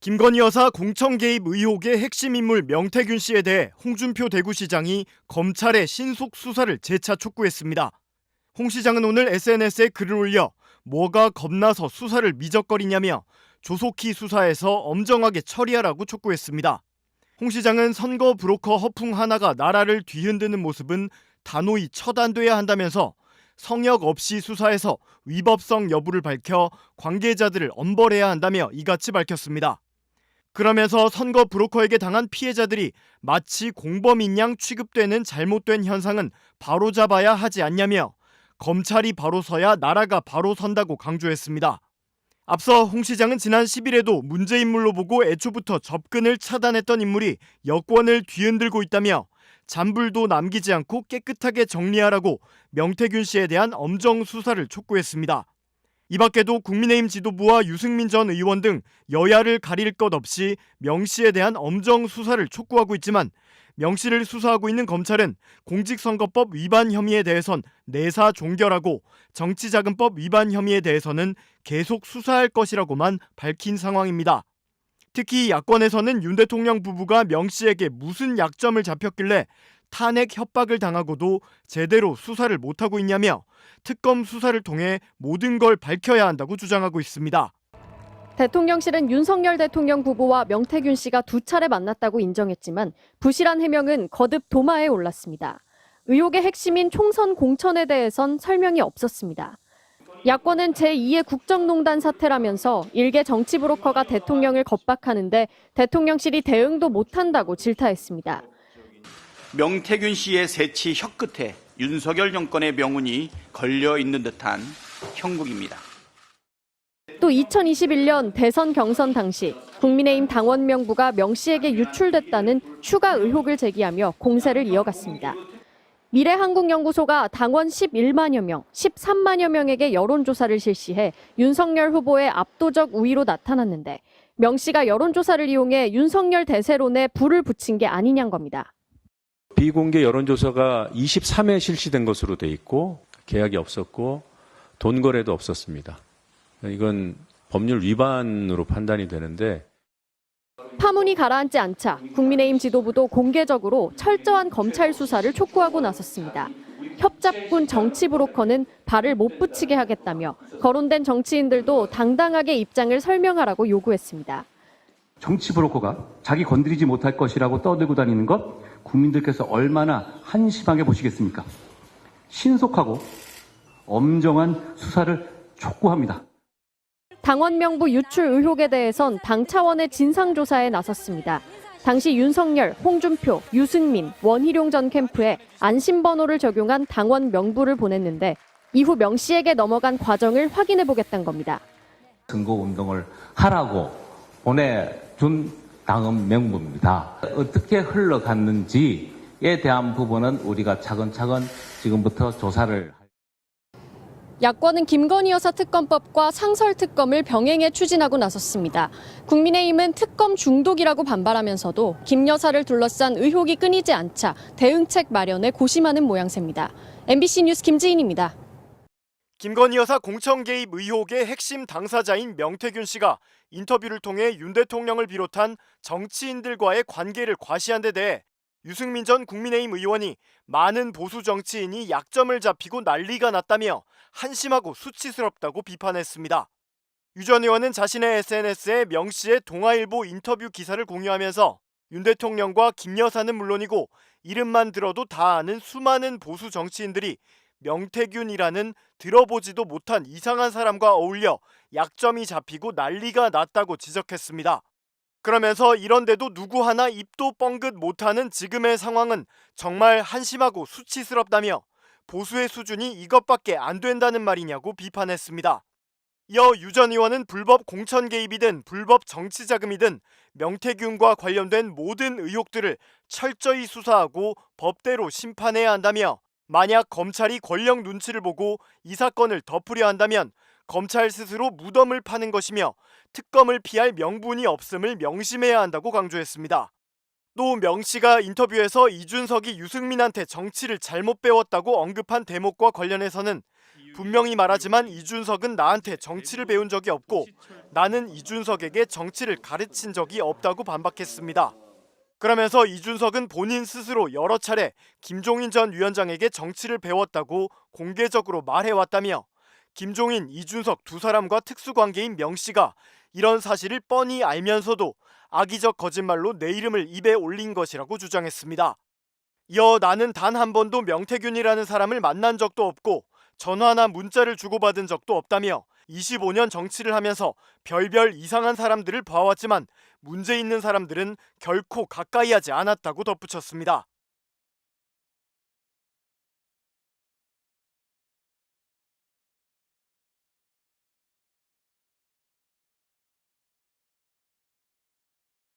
김건희 여사 공천 개입 의혹의 핵심 인물 명태균 씨에 대해 홍준표 대구시장이 검찰의 신속 수사를 재차 촉구했습니다. 홍 시장은 오늘 SNS에 글을 올려 뭐가 겁나서 수사를 미적거리냐며 조속히 수사해서 엄정하게 처리하라고 촉구했습니다. 홍 시장은 선거 브로커 허풍 하나가 나라를 뒤흔드는 모습은 단호히 처단돼야 한다면서 성역 없이 수사해서 위법성 여부를 밝혀 관계자들을 엄벌해야 한다며 이같이 밝혔습니다. 그러면서 선거 브로커에게 당한 피해자들이 마치 공범인 양 취급되는 잘못된 현상은 바로잡아야 하지 않냐며 검찰이 바로 서야 나라가 바로 선다고 강조했습니다. 앞서 홍 시장은 지난 10일에도 문제인물로 보고 애초부터 접근을 차단했던 인물이 여권을 뒤흔들고 있다며 잔불도 남기지 않고 깨끗하게 정리하라고 명태균 씨에 대한 엄정 수사를 촉구했습니다. 이 밖에도 국민의힘 지도부와 유승민 전 의원 등 여야를 가릴 것 없이 명 씨에 대한 엄정 수사를 촉구하고 있지만 명 씨를 수사하고 있는 검찰은 공직선거법 위반 혐의에 대해선 내사 종결하고 정치자금법 위반 혐의에 대해서는 계속 수사할 것이라고만 밝힌 상황입니다. 특히 야권에서는 윤 대통령 부부가 명 씨에게 무슨 약점을 잡혔길래 탄핵 협박을 당하고도 제대로 수사를 못하고 있냐며 특검 수사를 통해 모든 걸 밝혀야 한다고 주장하고 있습니다. 대통령실은 윤석열 대통령 부부와 명태균 씨가 두 차례 만났다고 인정했지만 부실한 해명은 거듭 도마에 올랐습니다. 의혹의 핵심인 총선 공천에 대해선 설명이 없었습니다. 야권은 제2의 국정농단 사태라면서 일개 정치 브로커가 대통령을 겁박하는데 대통령실이 대응도 못한다고 질타했습니다. 명태균 씨의 새치 혀끝에 윤석열 정권의 명운이 걸려 있는 듯한 형국입니다. 또 2021년 대선 경선 당시 국민의힘 당원 명부가 명 씨에게 유출됐다는 추가 의혹을 제기하며 공세를 이어갔습니다. 미래한국연구소가 당원 11만여 명, 13만여 명에게 여론조사를 실시해 윤석열 후보의 압도적 우위로 나타났는데 명 씨가 여론조사를 이용해 윤석열 대세론에 불을 붙인 게 아니냐는 겁니다. 비공개 여론조사가 23회 실시된 것으로 돼 있고 계약이 없었고 돈 거래도 없었습니다. 이건 법률 위반으로 판단이 되는데 파문이 가라앉지 않자 국민의힘 지도부도 공개적으로 철저한 검찰 수사를 촉구하고 나섰습니다. 협잡군 정치 브로커는 발을 못 붙이게 하겠다며 거론된 정치인들도 당당하게 입장을 설명하라고 요구했습니다. 정치 브로커가 자기 건드리지 못할 것이라고 떠들고 다니는 것 국민들께서 얼마나 한심하게 보시겠습니까? 신속하고 엄정한 수사를 촉구합니다. 당원 명부 유출 의혹에 대해선 당 차원의 진상조사에 나섰습니다. 당시 윤석열, 홍준표, 유승민, 원희룡 전 캠프에 안심번호를 적용한 당원 명부를 보냈는데 이후 명 씨에게 넘어간 과정을 확인해 보겠다는 겁니다. 선거운동을 하라고 보내준 당원 명부입니다. 어떻게 흘러갔는지에 대한 부분은 우리가 차근차근 지금부터 조사를 야권은 김건희 여사 특검법과 상설특검을 병행해 추진하고 나섰습니다. 국민의힘은 특검 중독이라고 반발하면서도 김 여사를 둘러싼 의혹이 끊이지 않자 대응책 마련에 고심하는 모양새입니다. MBC 뉴스 김지인입니다. 김건희 여사 공천 개입 의혹의 핵심 당사자인 명태균 씨가 인터뷰를 통해 윤 대통령을 비롯한 정치인들과의 관계를 과시한 데 대해 유승민 전 국민의힘 의원이 많은 보수 정치인이 약점을 잡히고 난리가 났다며 한심하고 수치스럽다고 비판했습니다. 유 전 의원은 자신의 SNS에 명 씨의 동아일보 인터뷰 기사를 공유하면서 윤 대통령과 김 여사는 물론이고 이름만 들어도 다 아는 수많은 보수 정치인들이 명태균이라는 들어보지도 못한 이상한 사람과 어울려 약점이 잡히고 난리가 났다고 지적했습니다. 그러면서 이런데도 누구 하나 입도 뻥긋 못하는 지금의 상황은 정말 한심하고 수치스럽다며 보수의 수준이 이것밖에 안 된다는 말이냐고 비판했습니다. 이어 유 전 의원은 불법 공천 개입이든 불법 정치자금이든 명태균과 관련된 모든 의혹들을 철저히 수사하고 법대로 심판해야 한다며 만약 검찰이 권력 눈치를 보고 이 사건을 덮으려 한다면 검찰 스스로 무덤을 파는 것이며 특검을 피할 명분이 없음을 명심해야 한다고 강조했습니다. 또 명 씨가 인터뷰에서 이준석이 유승민한테 정치를 잘못 배웠다고 언급한 대목과 관련해서는 분명히 말하지만 이준석은 나한테 정치를 배운 적이 없고 나는 이준석에게 정치를 가르친 적이 없다고 반박했습니다. 그러면서 이준석은 본인 스스로 여러 차례 김종인 전 위원장에게 정치를 배웠다고 공개적으로 말해왔다며 김종인, 이준석 두 사람과 특수관계인 명 씨가 이런 사실을 뻔히 알면서도 악의적 거짓말로 내 이름을 입에 올린 것이라고 주장했습니다. 이어 나는 단 한 번도 명태균이라는 사람을 만난 적도 없고 전화나 문자를 주고받은 적도 없다며 25년 정치를 하면서 별별 이상한 사람들을 봐왔지만 문제 있는 사람들은 결코 가까이 하지 않았다고 덧붙였습니다.